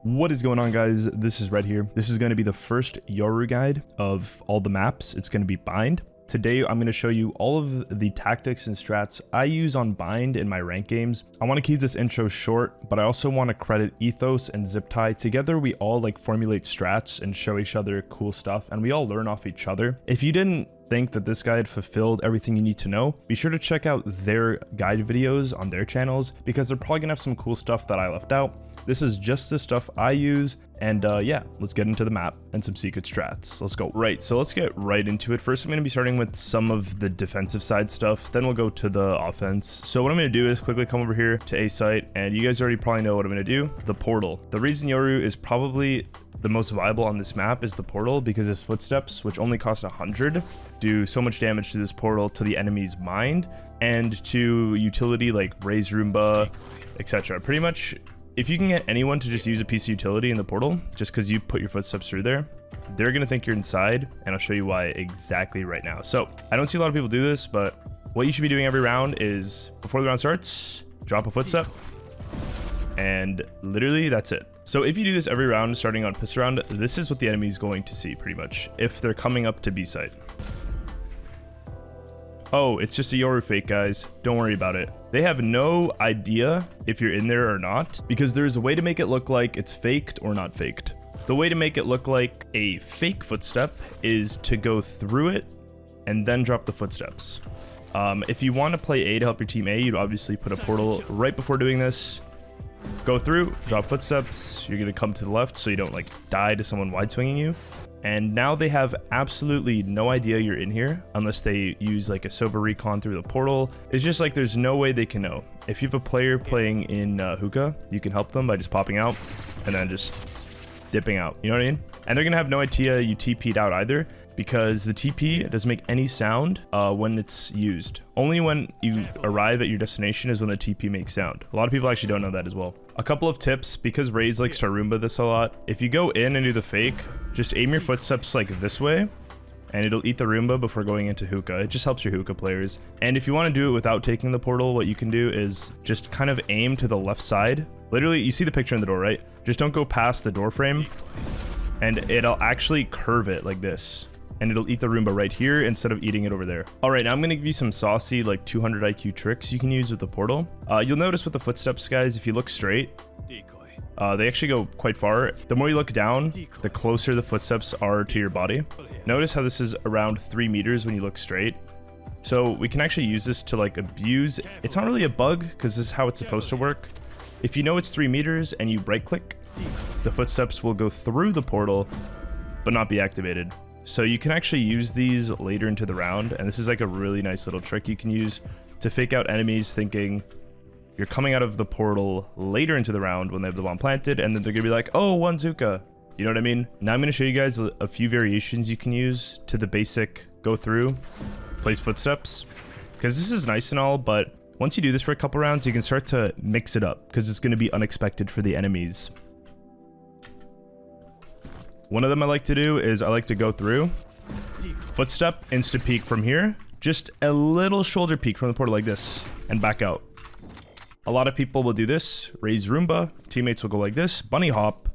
What is going on, guys? This is Red here. This is going to be the first Yoru guide of all the maps. It's going to be bind. Today, I'm going to show you all of the tactics and strats I use on bind in my rank games. I want to keep this intro short, but I also want to credit Ethos and Ziptie. Together, we all formulate strats and show each other cool stuff, and we all learn off each other. If you didn't think that this guide fulfilled everything you need to know, be sure to check out their guide videos on their channels, because they're probably gonna have some cool stuff that I left out. This is just the stuff I use, and yeah, let's get into the map and some secret strats. Let's go. Right, so let's get right into it. First, I'm gonna be starting with some of the defensive side stuff, then we'll go to the offense. So what I'm gonna do is quickly come over here to A site, and you guys already probably know what I'm gonna do. The portal. The reason Yoru is probably the most viable on this map is the portal, because his footsteps, which only cost 100, do so much damage to this portal to the enemy's mind and to utility like raise Roomba, etc. Pretty much, if you can get anyone to just use a piece of utility in the portal, just because you put your footsteps through there, they're gonna think you're inside, and I'll show you why exactly right now. So I don't see a lot of people do this, but what you should be doing every round is, before the round starts, drop a footstep, and literally that's it. So if you do this every round, starting on piss round, this is what the enemy is going to see pretty much, if they're coming up to B site. Oh, it's just a Yoru fake, guys. Don't worry about it. They have no idea if you're in there or not, because there's a way to make it look like it's faked or not faked. The way to make it look like a fake footstep is to go through it and then drop the footsteps. If you want to play A to help your team A, you'd obviously put a portal right before doing this. Go through, drop footsteps. You're going to come to the left so you don't die to someone wide swinging you. And now they have absolutely no idea you're in here unless they use a silver recon through the portal. It's just there's no way they can know. If you have a player playing in hookah, you can help them by just popping out and then just dipping out. You know what I mean? And they're going to have no idea you TP'd out either, because the TP doesn't make any sound when it's used. Only when you arrive at your destination is when the TP makes sound. A lot of people actually don't know that as well. A couple of tips, because Raze likes to Roomba this a lot. If you go in and do the fake, just aim your footsteps this way, and it'll eat the Roomba before going into hookah. It just helps your hookah players. And if you want to do it without taking the portal, what you can do is just kind of aim to the left side. Literally, you see the picture in the door, right? Just don't go past the door frame, and it'll actually curve it like this, and it'll eat the Roomba right here instead of eating it over there. All right, now I'm gonna give you some saucy 200 IQ tricks you can use with the portal. You'll notice with the footsteps, guys, if you look straight, they actually go quite far. The more you look down, the closer the footsteps are to your body. Notice how this is around 3 meters when you look straight. So we can actually use this to abuse. It's not really a bug, because this is how it's supposed to work. If you know it's 3 meters and you right click, the footsteps will go through the portal but not be activated. So you can actually use these later into the round, and this is a really nice little trick you can use to fake out enemies thinking you're coming out of the portal later into the round when they have the bomb planted, and then they're gonna be like, oh, one Zuka. You know what I mean? Now I'm gonna show you guys a few variations you can use to the basic go through, place footsteps, because this is nice and all, but once you do this for a couple rounds, you can start to mix it up, because it's gonna be unexpected for the enemies. One of them I like to do is I like to go through, footstep, insta peek from here, just a little shoulder peek from the portal like this, and back out. A lot of people will do this, raise Roomba, teammates will go like this, bunny hop,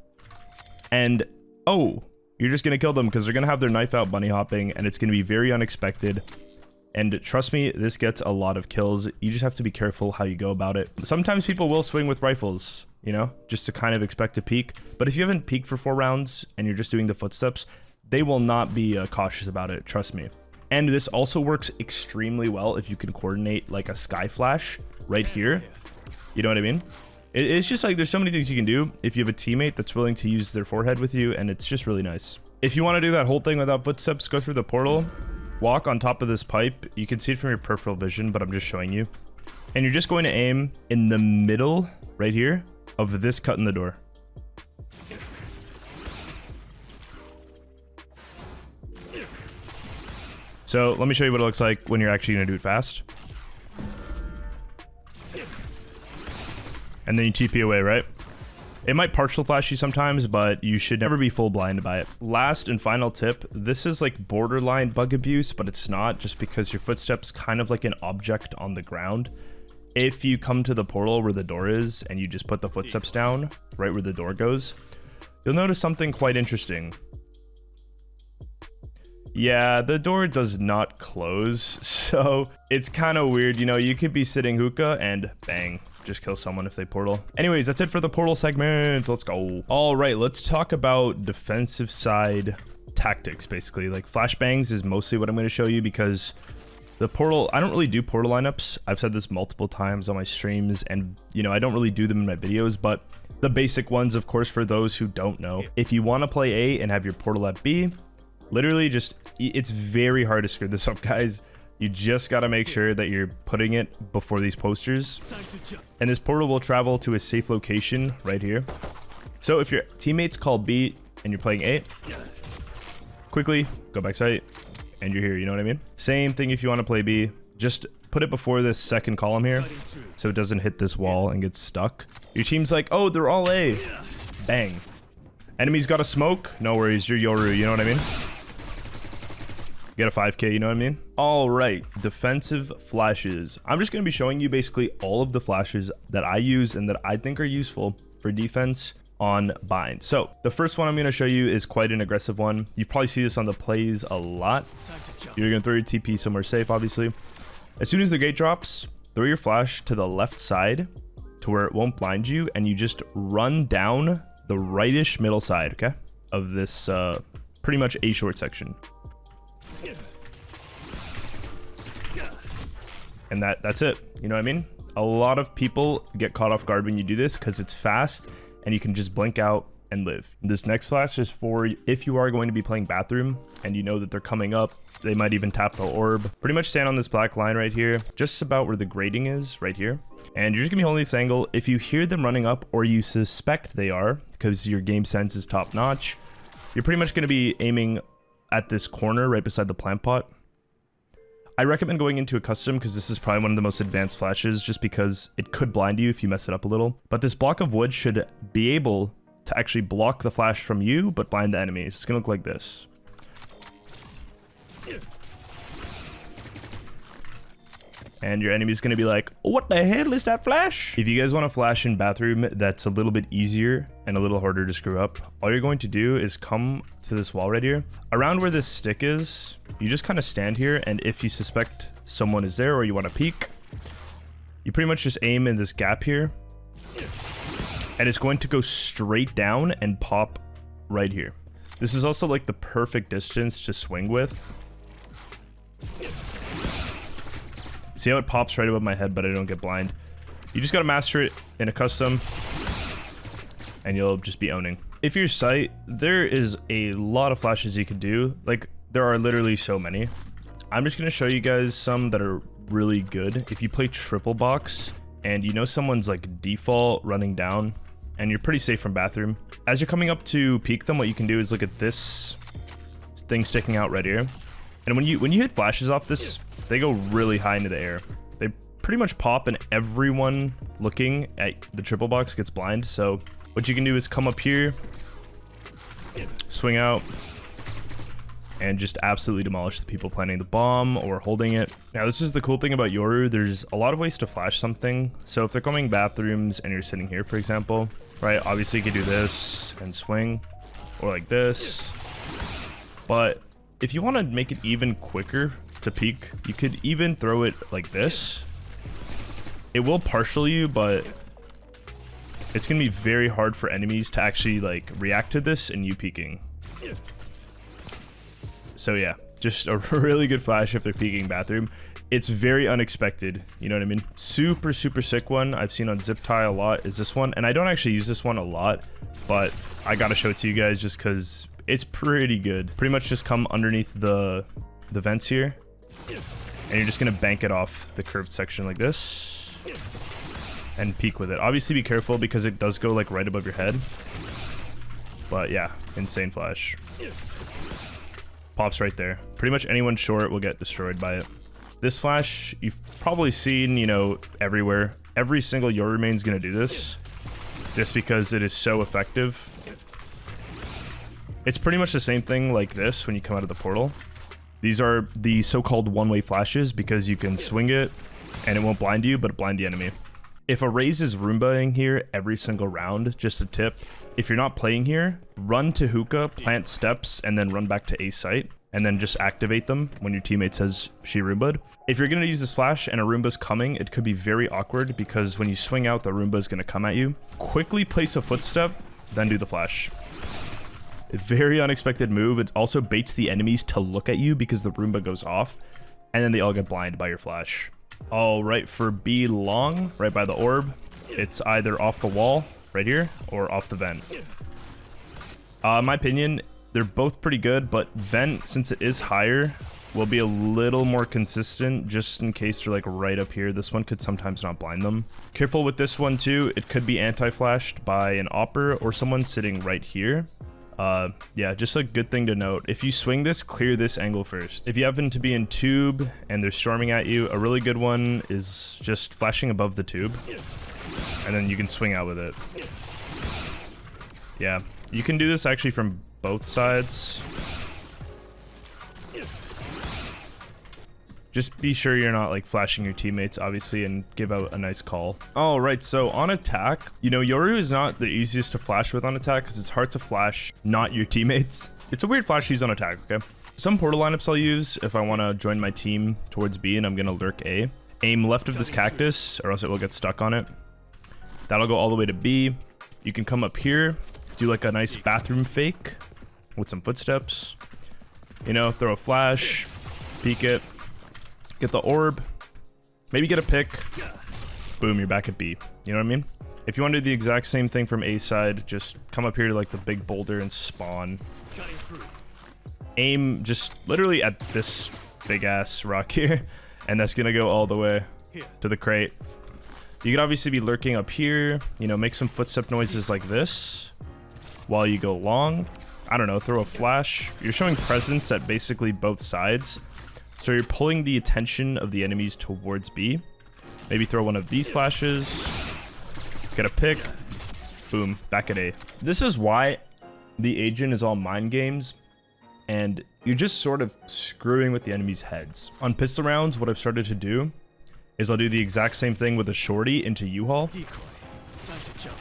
and oh, you're just gonna kill them because they're gonna have their knife out bunny hopping, and it's gonna be very unexpected. And trust me, this gets a lot of kills. You just have to be careful how you go about it. Sometimes people will swing with rifles, you know, just to kind of expect a peek. But if you haven't peeked for 4 rounds and you're just doing the footsteps, they will not be cautious about it, trust me. And this also works extremely well if you can coordinate a sky flash right here. You know what I mean? It's just there's so many things you can do if you have a teammate that's willing to use their forehead with you, and it's just really nice. If you want to do that whole thing without footsteps, go through the portal, walk on top of this pipe. You can see it from your peripheral vision, but I'm just showing you. And you're just going to aim in the middle right here of this cut in the door. So let me show you what it looks like when you're actually going to do it fast. And then you TP away, right? It might partial flash you sometimes, but you should never be full blind by it. Last and final tip, this is borderline bug abuse, but it's not, just because your footstep's kind of like an object on the ground. If you come to the portal where the door is and you just put the footsteps down, right where the door goes, you'll notice something quite interesting. Yeah, the door does not close, so it's kind of weird. You know, you could be sitting hookah and bang, just kill someone if they portal. Anyways, that's it for the portal segment. Let's go. All right, let's talk about defensive side tactics, basically. Like flashbangs is mostly what I'm going to show you because the portal, I don't really do portal lineups. I've said this multiple times on my streams and, you know, I don't really do them in my videos, but the basic ones, of course, for those who don't know. If you want to play A and have your portal at B, literally just, it's very hard to screw this up, guys. You just got to make sure that you're putting it before these posters. And this portal will travel to a safe location right here. So if your teammates call B and you're playing A, quickly go back site and you're here, you know what I mean? Same thing if you want to play B, just put it before this second column here so it doesn't hit this wall and get stuck. Your team's like, oh, they're all A. Bang. Enemy's got a smoke. No worries, you're Yoru, you know what I mean? Get a 5k, you know what I mean? All right, defensive flashes. I'm just going to be showing you basically all of the flashes that I use and that I think are useful for defense on bind. So the first one I'm going to show you is quite an aggressive one. You probably see this on the plays a lot. You're going to throw your TP somewhere safe, obviously. As soon as the gate drops, throw your flash to the left side to where it won't blind you, and you just run down the rightish middle side, okay, of this pretty much A short section. And that's it, you know what I mean? A lot of people get caught off guard when you do this because it's fast and you can just blink out and live. This next flash is for if you are going to be playing bathroom and you know that they're coming up, they might even tap the orb. Pretty much stand on this black line right here, just about where the grating is right here. And you're just gonna be holding this angle. If you hear them running up or you suspect they are, because your game sense is top notch, you're pretty much gonna be aiming at this corner right beside the plant pot. I recommend going into a custom because this is probably one of the most advanced flashes just because it could blind you if you mess it up a little. But this block of wood should be able to actually block the flash from you but blind the enemies. It's gonna look like this. And your enemy's gonna be like, what the hell is that flash? If you guys want to flash in bathroom that's a little bit easier and a little harder to screw up, all you're going to do is come to this wall right here. Around where this stick is, you just kind of stand here, and if you suspect someone is there or you want to peek, you pretty much just aim in this gap here. And it's going to go straight down and pop right here. This is also like the perfect distance to swing with. See how it pops right above my head, but I don't get blind. You just got to master it in a custom, and you'll just be owning. If you're sight, there is a lot of flashes you could do. Like, there are literally so many. I'm just going to show you guys some that are really good. If you play triple box, and you know someone's like default running down, and you're pretty safe from bathroom, as you're coming up to peek them, what you can do is look at this thing sticking out right here. And when you hit flashes off this, they go really high into the air. They pretty much pop and everyone looking at the triple box gets blind. So what you can do is come up here, swing out, and just absolutely demolish the people planting the bomb or holding it. Now, this is the cool thing about Yoru. There's a lot of ways to flash something. So if they're coming bathrooms and you're sitting here, for example, right? Obviously you could do this and swing, or like this. But if you want to make it even quicker to peek, you could even throw it like this. It will partial you, but it's gonna be very hard for enemies to actually like react to this and you peeking. So yeah, just a really good flash if they're peeking bathroom. It's very unexpected, you know what I mean? Super sick one I've seen on zip tie a lot is this one, and I don't actually use this one a lot, but I gotta show it to you guys just because it's pretty good. Pretty much just come underneath the vents here, and you're just gonna bank it off the curved section like this and peek with it. Obviously be careful because it does go like right above your head, but yeah, insane flash. Pops right there. Pretty much anyone short will get destroyed by it. This flash you've probably seen, you know, everywhere. Every single Yoru main is gonna do this just because it is so effective. It's pretty much the same thing like this when you come out of the portal. These are the so-called one-way flashes because you can swing it and it won't blind you, but blind the enemy. If a Raze is Roombaing here every single round, just a tip, if you're not playing here, run to hookah, plant steps, and then run back to A site, and then just activate them when your teammate says she Roomba'd. If you're going to use this flash and a Roomba's coming, it could be very awkward because when you swing out, the Roomba is going to come at you. Quickly place a footstep, then do the flash. A very unexpected move. It also baits the enemies to look at you because the Roomba goes off, and then they all get blinded by your flash. All right, for B long, right by the orb, it's either off the wall, right here, or off the vent. In my opinion, they're both pretty good, but vent, since it is higher, will be a little more consistent just in case they're like right up here. This one could sometimes not blind them. Careful with this one too. It could be anti-flashed by an opper or someone sitting right here. Yeah, just a good thing to note. If you swing this, clear this angle first. If you happen to be in tube and they're storming at you, a really good one is just flashing above the tube. And then you can swing out with it. Yeah, you can do this actually from both sides. Just be sure you're not like flashing your teammates, obviously, and give out a nice call. All right, so on attack, you know, Yoru is not the easiest to flash with on attack because it's hard to flash not your teammates. It's a weird flash to use on attack, okay? Some portal lineups I'll use if I want to join my team towards B and I'm going to lurk A. Aim left of this cactus or else it will get stuck on it. That'll go all the way to B. You can come up here, do like a nice bathroom fake with some footsteps. You know, throw a flash, peek it. Get the orb, maybe get a pick, boom, you're back at B. You know what I mean? If you want to do the exact same thing from A side, just come up here to like the big boulder and spawn. Aim just literally at this big ass rock here, and that's gonna go all the way to the crate. You could obviously be lurking up here, you know, make some footstep noises like this while you go long. I don't know, throw a flash. You're showing presence at basically both sides. So you're pulling the attention of the enemies towards B. Maybe throw one of these flashes. Get a pick. Boom. Back at A. This is why the agent is all mind games. And you're just sort of screwing with the enemies' heads. On pistol rounds, what I've started to do is I'll do the exact same thing with a shorty into U-Haul. Decoy. Time to jump.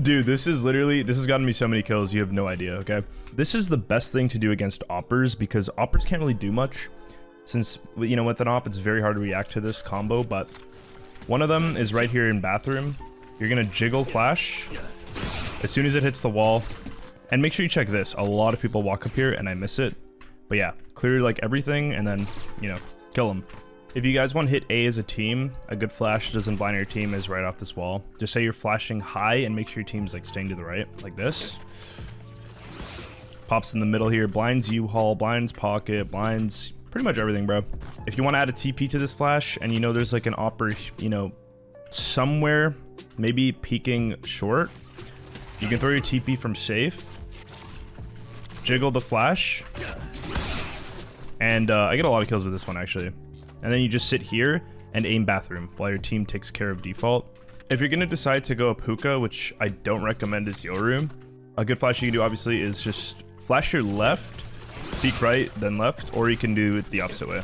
Dude, this has gotten me so many kills, you have no idea, okay? This is the best thing to do against oppers because oppers can't really do much since, you know, with an op, it's very hard to react to this combo, but one of them is right here in bathroom. You're gonna jiggle flash as soon as it hits the wall. And make sure you check this. A lot of people walk up here and I miss it. But yeah, clear like everything and then, you know, kill them. If you guys want to hit A as a team, a good flash doesn't blind your team is right off this wall. Just say you're flashing high and make sure your team's like staying to the right, like this. Pops in the middle here, blinds U-Haul, blinds pocket, blinds pretty much everything, bro. If you want to add a TP to this flash and you know there's like an opper, you know, somewhere, maybe peeking short, you can throw your TP from safe, jiggle the flash, and I get a lot of kills with this one actually. And then you just sit here and aim bathroom while your team takes care of default. If you're going to decide to go up hookah, which I don't recommend as Yoru, a good flash you can do obviously is just flash your left, peek right, then left, or you can do it the opposite way.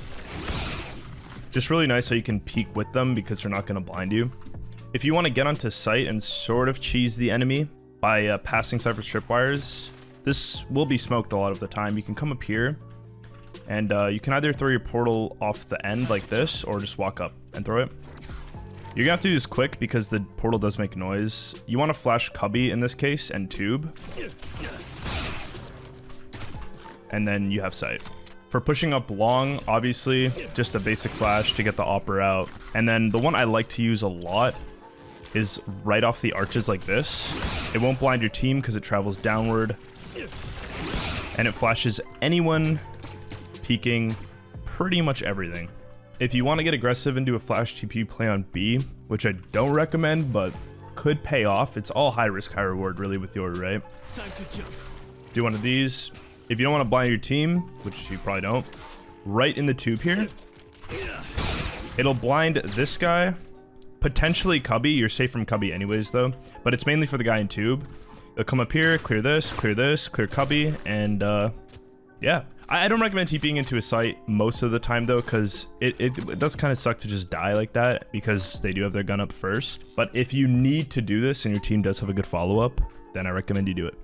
Just really nice so you can peek with them because they're not going to blind you. If you want to get onto site and sort of cheese the enemy by passing Cypher tripwires, this will be smoked a lot of the time. You can come up here. And you can either throw your portal off the end like this, or just walk up and throw it. You're gonna have to do this quick because the portal does make noise. You want to flash cubby in this case and tube. And then you have sight. For pushing up long, obviously, just a basic flash to get the opper out. And then the one I like to use a lot is right off the arches like this. It won't blind your team because it travels downward. And it flashes anyone peeking pretty much everything. If you want to get aggressive and do a flash TP play on B, which I don't recommend, but could pay off, it's all high risk, high reward really with Yoru, right? Time to jump. Do one of these. If you don't want to blind your team, which you probably don't, right in the tube here, it'll blind this guy, potentially cubby. You're safe from cubby anyways though, but it's mainly for the guy in tube. It'll come up here, clear this, clear cubby, and yeah. I don't recommend TPing into a site most of the time though, because it does kind of suck to just die like that because they do have their gun up first. But if you need to do this and your team does have a good follow-up, then I recommend you do it.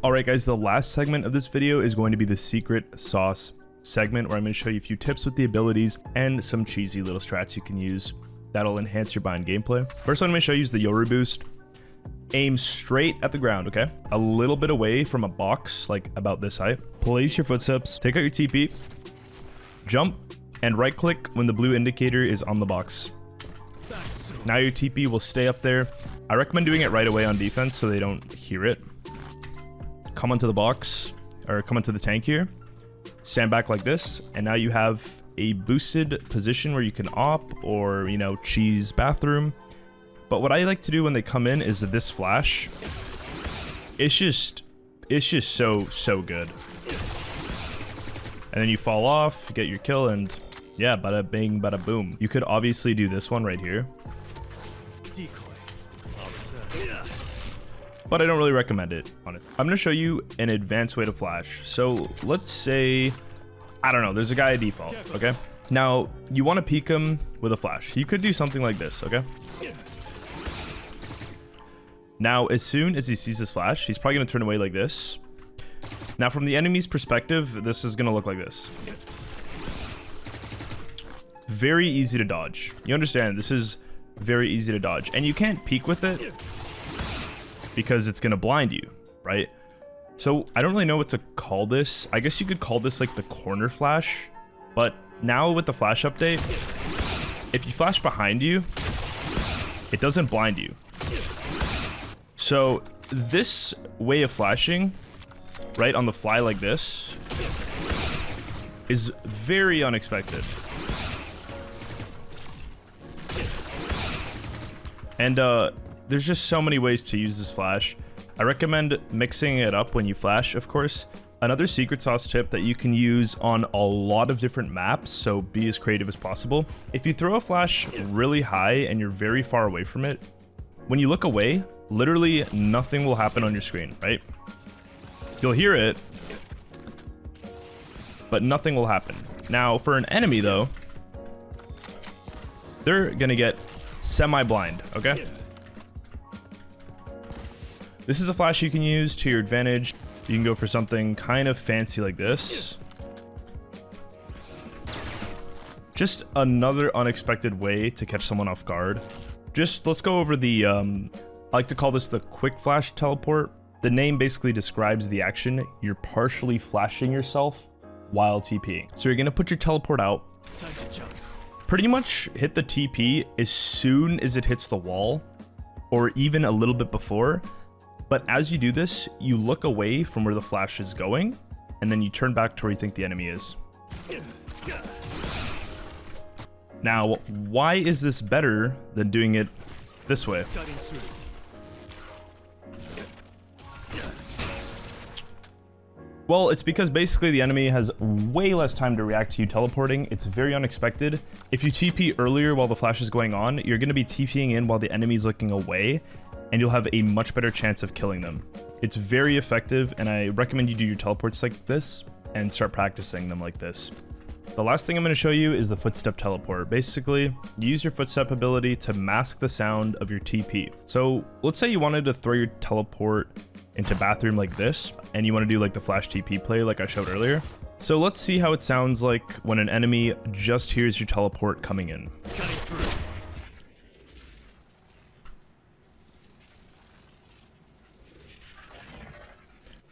Alright guys, the last segment of this video is going to be the secret sauce segment, where I'm going to show you a few tips with the abilities and some cheesy little strats you can use that'll enhance your bind gameplay. First one I'm going to show you is the Yoru boost. Aim straight at the ground, okay? A little bit away from a box, like about this height. Place your footsteps, take out your TP, jump, and right click when the blue indicator is on the box. Now your TP will stay up there. I recommend doing it right away on defense so they don't hear it. Come onto the box, or come onto the tank here. Stand back like this, and now you have a boosted position where you can op or, you know, cheese bathroom. But what I like to do when they come in is this flash. It's just so good. And then you fall off, get your kill, and yeah, bada bing, bada boom. You could obviously do this one right here, but I don't really recommend it on it. I'm gonna show you an advanced way to flash. So let's say, I don't know, there's a guy at default, okay? Now, you wanna peek him with a flash. You could do something like this, okay? Now, as soon as he sees this flash, he's probably gonna turn away like this. Now, from the enemy's perspective, this is gonna look like this. Very easy to dodge. You understand, this is very easy to dodge. And you can't peek with it because it's gonna blind you, right? So, I don't really know what to call this. I guess you could call this like the corner flash. But now with the flash update, if you flash behind you, it doesn't blind you. So this way of flashing, right, on the fly like this, is very unexpected. And there's just so many ways to use this flash. I recommend mixing it up when you flash, of course. Another secret sauce tip that you can use on a lot of different maps, so be as creative as possible. If you throw a flash really high and you're very far away from it, when you look away, literally nothing will happen on your screen, right? You'll hear it, but nothing will happen. Now, for an enemy though, they're gonna get semi-blind, okay? This is a flash you can use to your advantage. You can go for something kind of fancy like this. Just another unexpected way to catch someone off guard. Just let's go over the, I like to call this the quick flash teleport. The name basically describes the action. You're partially flashing yourself while TPing. So you're gonna put your teleport out. Time to jump. Pretty much hit the TP as soon as it hits the wall, or even a little bit before. But as you do this, you look away from where the flash is going, and then you turn back to where you think the enemy is. Now, why is this better than doing it this way? Well, it's because basically the enemy has way less time to react to you teleporting. It's very unexpected. If you TP earlier while the flash is going on, you're going to be TPing in while the enemy is looking away, and you'll have a much better chance of killing them. It's very effective, and I recommend you do your teleports like this and start practicing them like this. The last thing I'm going to show you is the Footstep Teleport. Basically, you use your Footstep ability to mask the sound of your TP. So let's say you wanted to throw your teleport into bathroom like this, and you want to do like the flash TP play like I showed earlier. So let's see how it sounds like when an enemy just hears your teleport coming in.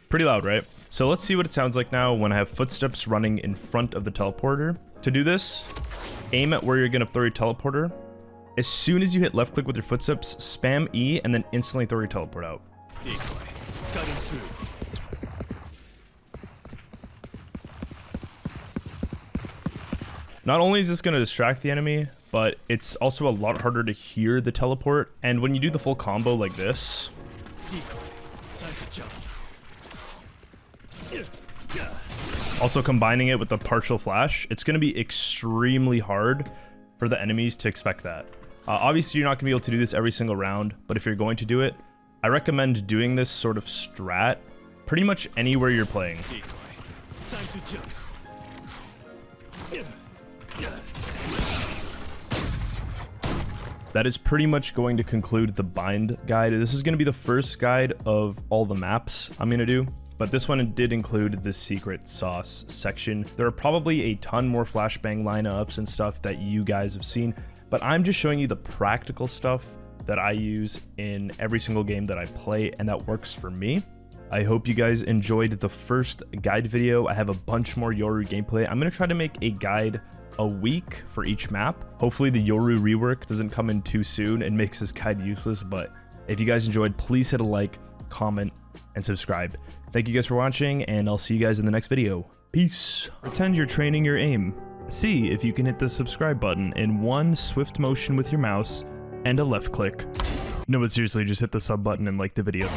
Pretty loud, right? So let's see what it sounds like now when I have footsteps running in front of the teleporter. To do this, aim at where you're going to throw your teleporter. As soon as you hit left click with your footsteps, spam E and then instantly throw your teleport out. Decoy. Cutting through. Not only is this going to distract the enemy, but it's also a lot harder to hear the teleport. And when you do the full combo like this, Decoy. Time to jump. also combining it with the partial flash, it's going to be extremely hard for the enemies to expect that. Obviously, you're not going to be able to do this every single round, but if you're going to do it, I recommend doing this sort of strat pretty much anywhere you're playing. Decoy. Time to jump. That is pretty much going to conclude the bind guide. This is going to be the first guide of all the maps I'm going to do, but this one did include the secret sauce section. There are probably a ton more flashbang lineups and stuff that you guys have seen, but I'm just showing you the practical stuff that I use in every single game that I play and that works for me. I hope you guys enjoyed the first guide video. I have a bunch more Yoru gameplay. I'm going to try to make a guide a week for each map. Hopefully the Yoru rework doesn't come in too soon and makes this guide useless, but if you guys enjoyed, please hit a like, comment, and subscribe. Thank you guys for watching, and I'll see you guys in the next video. Peace. Pretend you're training your aim. See if you can hit the subscribe button in one swift motion with your mouse and a left click. No, but seriously, just hit the sub button and like the video.